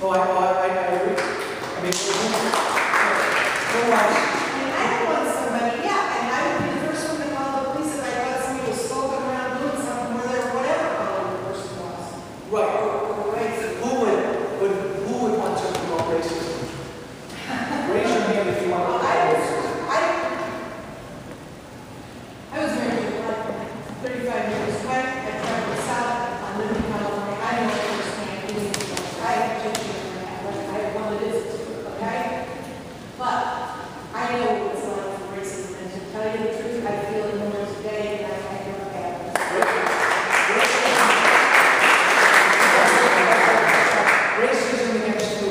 Oh, I agree. I mean, who wants? I don't want somebody, yeah, and I would be the first one to call the police if I thought somebody was skulking around doing something where they're whatever color the person was. Right. Or race. Who would want to promote racism? Raise your hand if you want to promote racism. I was married like 35 years white. I traveled south. I lived in California. I know firsthand. I have children in that. I have one that is, okay? But I know what it's like for racism. And to tell you the truth, I feel it more today than I ever have. Racism against who?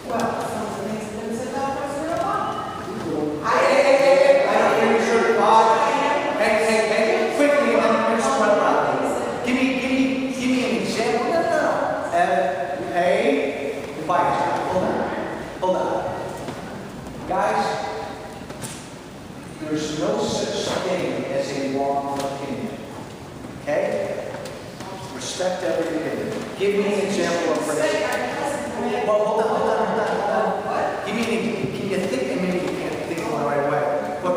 Well, some of the things that have been said about President Obama. Hey, quickly, and then here's one problem. Give me an example. No. Hey, quiet. Hold on. Guys, there's no such thing as a wrong opinion. Okay? Respect every opinion. Give me an example of racism. Well, hold on. What? Can you think, and maybe you can't think of the right way, but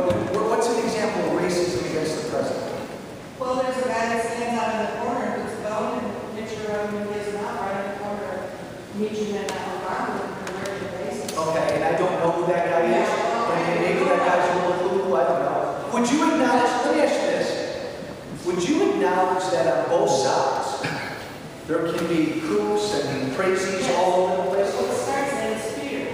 what's an example of racism against the president? Well, there's a guy that stands out in the corner and puts a bone and picture of him with his mouth right in the corner, meeting and Obama on a regular basis. Okay, and I don't know who that guy is, but maybe that guy's a little cuckoo, I don't know. Would you acknowledge, let me ask you this, would you acknowledge that on both sides, there can be coups and crazies all over the place? What starts at is fear.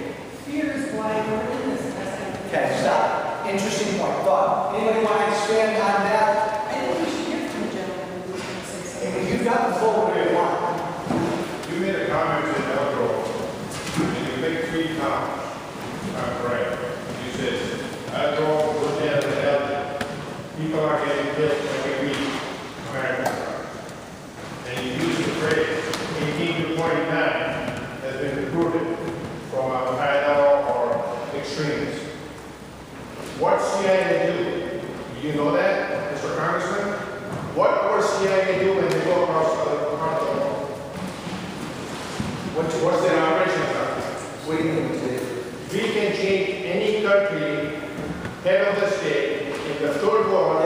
Fear is why we're in this mess. Okay, stop. Interesting point. Thought. Anybody want to expand on that? I think we should hear from the gentleman who's going to say something. You've got the floor where you want. You made a comment in Elgin, and you make 3 comments. I'm correct. You said, Elgin was there in Elgin. People are getting killed every week. Americans are. And you use the phrase, 18 to 49 has been recruited from Al-Qaeda or extremists. What CIA do? Do you know that, Mr. Congressman? What will CIA do when they go across the world? What's their operations are? What do you mean, Dave? We can change any country, head of the state, in the third world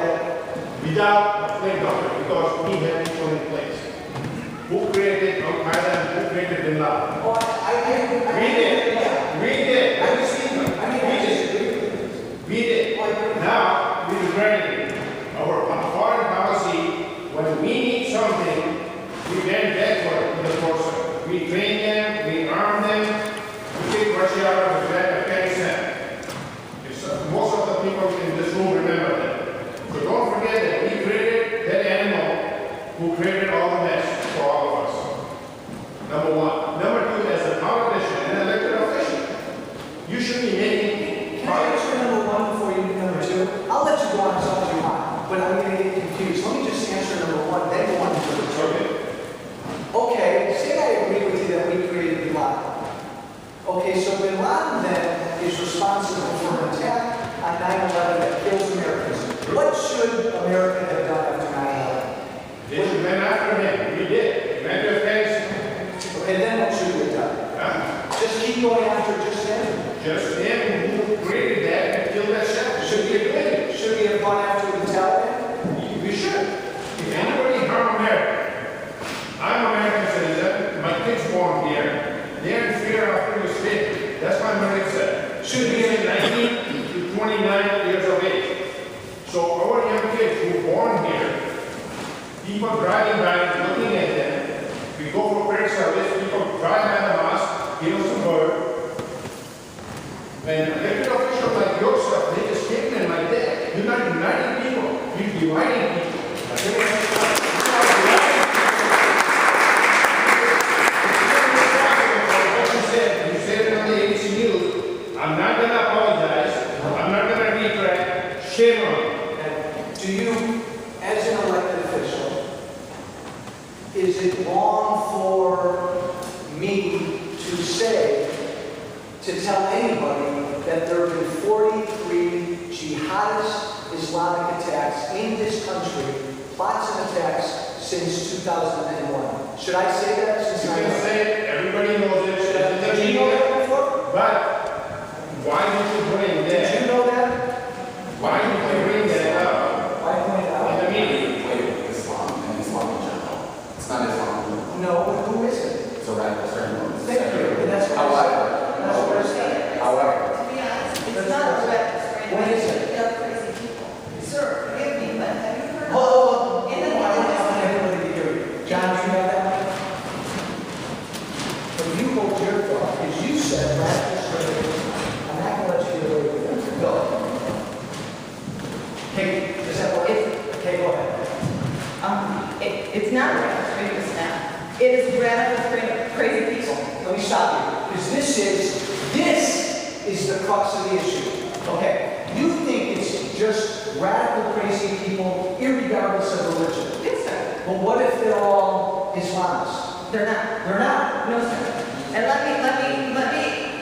without a flame doctor because we have people in place. Who created Al-Qaeda and who created Bin Laden? Oh, We did. I've seen them. We did. Now, we're regretting our foreign policy. When we need something, we bend backward to the force. We train them, we arm them, we take Russia out of Afghanistan. Most of the people in this room remember that. So don't forget that we created that animal who created all the mess for all of us. Number one. Number two, as a politician and elected official, you should be making Can I answer number 1 before you do number 2? I'll let you go on as long as you want, but I'm going to get confused. Let me just answer number 1, then go on to number 2. Okay, say I agree with you that we created Bin Laden. Okay, so Bin Laden then is responsible for an attack on 9/11 that kills Americans. What should America have done after 9/11? They should went after him. We did. We went to Afghanistan. Okay, then what should we have done? Huh? Just keep going after just him? Just him who created that and killed that chef. Should we have gone after the Taliban? We should. If anybody harm America, I'm an American citizen, my kids born here, they're in fear of being state. That's why America said. Should be in 19 to 29 years of age. So our young kids who are born here, people driving by, looking at them, we go for prayer service, people drive by the mosque, give us a word. When elected officials like yourself make a statement like that, you're not uniting people, you're dividing people. You said it on the ABC News, I'm not going to apologize, I'm not going to retract, shame on you. Do you, as an elected official, is it wrong for me to tell anybody that there have been 43 jihadist Islamic attacks in this country, plots and attacks since 2001? Should I say that? You can say it, everybody knows it. Did you know that before? But why did you bring Did that? you know that? Why did you bring that up I pointed out. in the meeting? Wait, Islam and Islam in general. It's not Islam. No, but who is it? It's a radical certain. Thank you. And that's what that's what I'm saying. However, To be honest, it's not a radical strain. What is it? They are crazy people. Sir, forgive me, but have you heard of? Oh, In the I want everybody to hear you. John, do you have that mic? But you hold your thought, because you said radical strain. I'm not going to let you get away with it. Go. Okay, does that work? Okay, go ahead. It's not radical strain, it's not. It is radical strain, crazy people. Let me stop you, because this is the crux of the issue. Okay, you think it's just radical crazy people, irregardless of religion. Yes, sir. But what if they're all Islamists? They're not. They're not. No, sir. And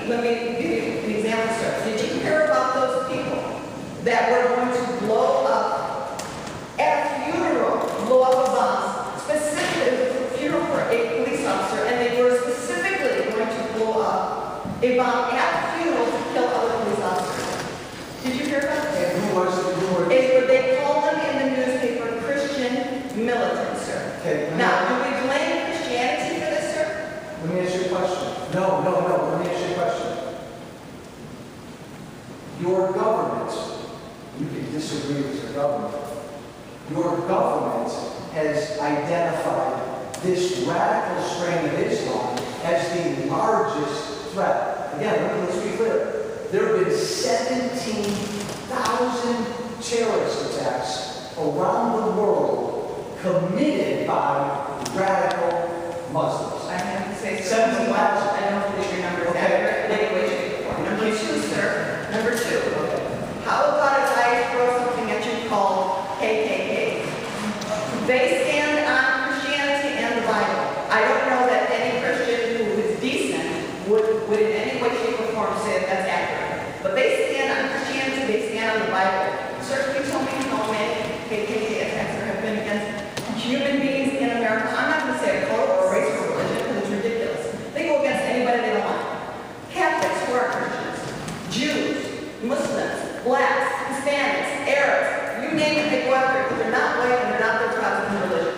let me give you an example, sir. Did you hear about those people that were going to blow up at a funeral, blow up a bomb, specifically, it was a funeral for a police officer, and they were specifically going to blow up a bomb at the funeral to kill other police officers. Did you hear about that? And who was it? Who were They called them in the newspaper Christian militant, sir. Okay, Now, do we blame Christianity for this, sir? let me ask you a question. No. Let me ask you a question. Your government, you can disagree with your government. Your government has identified this radical strain of Islam as the largest threat. Again, let's be clear. There have been 17,000 terrorist attacks around the world committed by radical Muslims. I have to say, 17,000. I don't believe your number is Okay. accurate in any way, shape, or form. Number two, sir. Number two. How about if I throw something at you called KKK? They stand on Christianity and the Bible. I don't know that any Christian who is decent would in any way, shape, or form say that that's accurate. But they stand on Christianity, they stand on the Bible. Sir, can you tell me how many KKK attacks there have been against human beings in America? I'm not going to say a color or a race or religion because it's ridiculous. They go against anybody they don't want. Catholics who are Christians, Jews, Muslims, blacks, Hispanics, Arabs, you name it, they go after it because they're not white and they're not their Protestant religion.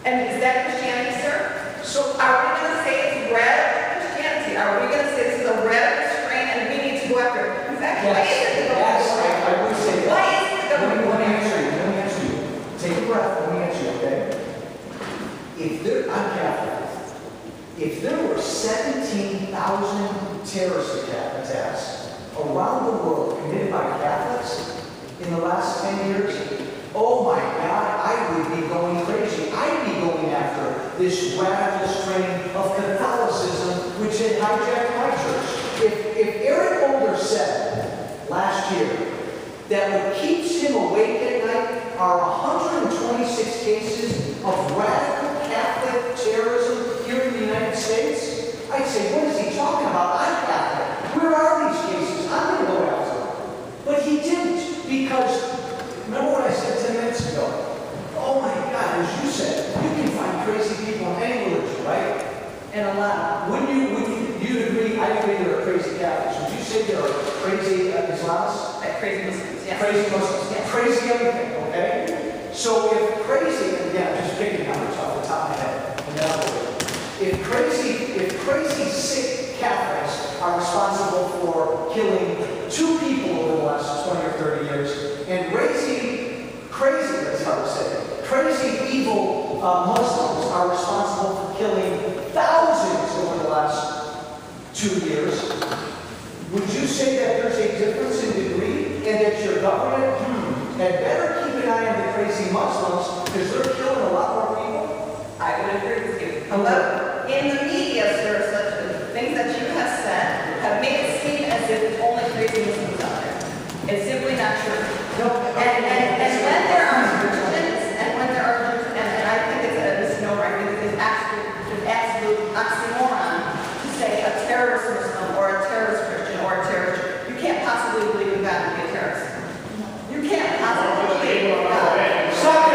And is that Christianity, sir? So are we going to say it's radical Christianity? Are we going to say this is a radical strain and we need to go after it? In fact, why is it the government? I would say that. Why is it the government? Let me answer you. Take a breath, let me answer you, okay? I'm Catholic. If there were 17,000 terrorist attacks around the world committed by Catholics in the last 10 years, oh my God, I would be going crazy. I'd be going after this radical strain of Catholicism which had hijacked my church. If Eric Holder said last year that what keeps him awake at night are 126 cases of radical Catholic terrorism here in the United States, I'd say, what is he talking about? I'm Catholic. Where are these cases? I'm going to go after them. But he didn't, because, remember what I said 10 minutes ago? Oh my God, as you said, you can find crazy people in any religion, right? And a lot. Wouldn't you agree? I agree there are crazy Catholics. Would you say there are crazy Islamists? Crazy Muslims, yes. Crazy Muslims. Yes. Crazy everything, okay? So if crazy, and again, I'm just picking numbers off the top of my head, and then I'll go with it. If crazy sick Catholics are responsible for killing 2 people over the last 20 or 30 years, and crazy, that's how to say it, crazy evil Muslims are responsible for killing thousands over the last 2 years, would you say that there's a difference in degree and that your government had better keep an eye on the crazy Muslims because they're killing a lot more people? I would agree with you. However, in the media, sir, such as things that you have said have made it seem as if it's only crazy Muslims out there. It's simply not true. No. And when there are Christians, and I think it's a misnomer, I think it's absolute oxymoron to say a terrorist Muslim or a terrorist Christian or a terrorist. You can't possibly believe in God to be a terrorist. You can't possibly believe in God. Stop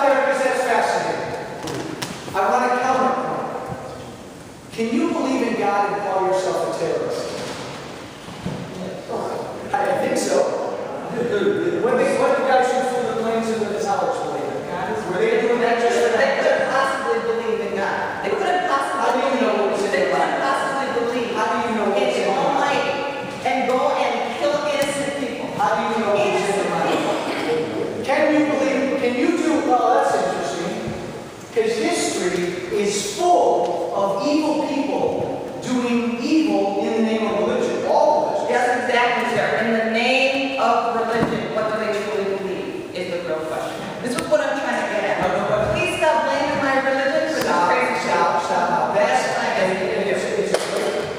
there, because that's fascinating. I want to counter. Can you believe in God and is full of evil people doing evil in the name of religion. All of it. Yes, exactly, sir. In the name of religion, what do they truly believe is the real question. This is what I'm trying to get at. Please stop blaming my religion for this crazy shit. Stop. Now that's, it's a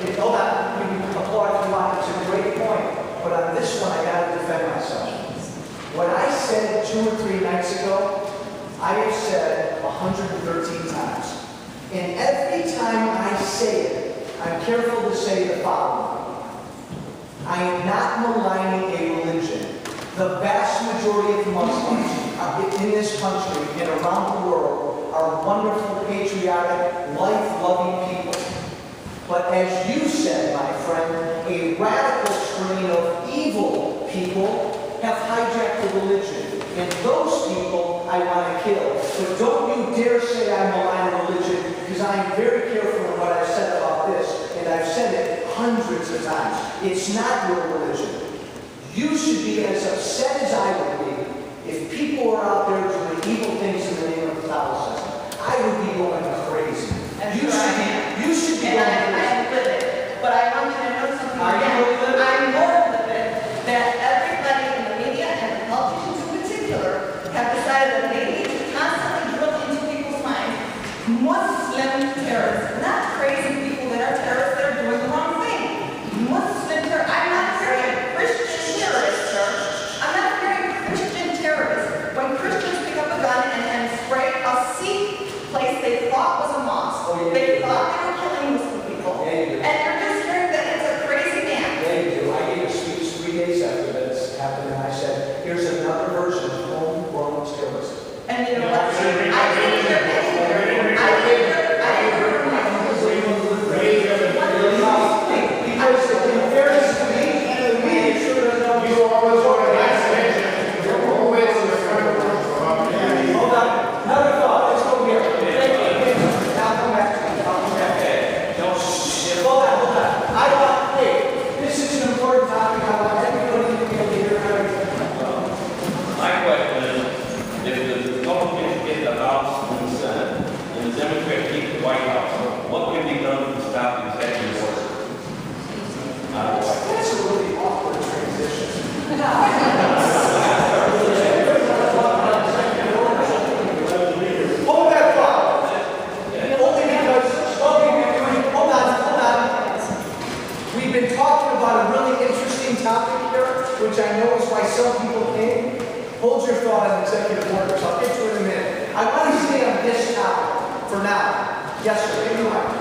great, hold on, you can applaud if you want, it's a great point. But on this one, I gotta defend myself. What I said 2 or 3 nights ago, I have said 113 times. And every time I say it, I'm careful to say the following. I am not maligning a religion. The vast majority of Muslims in this country and around the world are wonderful, patriotic, life-loving people. But as you said, my friend, a radical strain of evil people have hijacked the religion. And those people I want to kill. But don't you dare say I malign religion, because I am very careful in what I've said about this, and I've said it hundreds of times. It's not your religion. You should be as upset as I would be if people are out there doing evil things in the name of Catholicism. I would be going crazy. You should be going crazy. I'm livid, but I want you to know something. Are you really livid? I'm more livid that everybody in the media and politicians in particular have decided that they need to constantly drill into people's minds Muslim terrorists, not crazy people that are terrorists that are doing the wrong thing. Muslim terrorists. I'm not hearing Christian terrorists, sir. I'm not hearing Christian terrorists. When Christians pick up a gun and spray a Sikh place they thought was a mosque, they thought they were killing Muslim people, and you're just hearing that it's a crazy man. Yeah, you do. I gave a speech 3 days after this happened, and I said, here's another version of homegrown terrorism. And you know what? I didn't hear anywhere. Because in fairness to me, the media sure doesn't know you always want to ask. You're always in the front of the room. Hold on. Another thought. Let's go here. Now come back to me. I'll come back. Hold on. I want, hey, this is an important topic. I want everybody to be able to hear everything. My question is, if the Republicans get the House and the Senate, and the Democrats keep the White House, what can be done to stop the executive order? That's a really awkward transition. Hold that thought. Only because hold on. We've been talking about a really interesting topic here, which I know is why some people came. Hold your thought on executive orders. I'll get to it in a minute. I want to stay on this topic for now. Yes, sir. Give me the mic.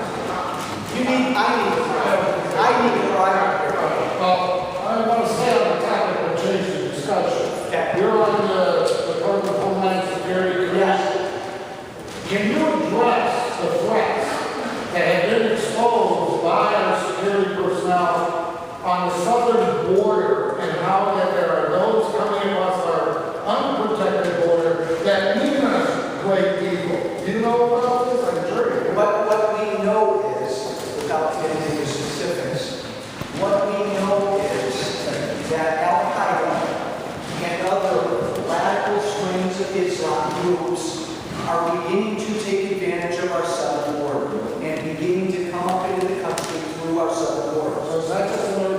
I need it, or I don't care. I want to stay on the topic and change the discussion. Okay. You're on the Department of Homeland Security Commission. Yes. Can you address the threats that have been exposed by our security personnel on the southern border, and how that there are those coming across our unprotected border that mean us great people? Do you know about this? I'm sure you do. What we know is, without getting into specifics, what we know is that Al-Qaeda and other radical strains of Islam groups are beginning to take advantage of our southern border and beginning to come up into the country through our southern border. So is that just an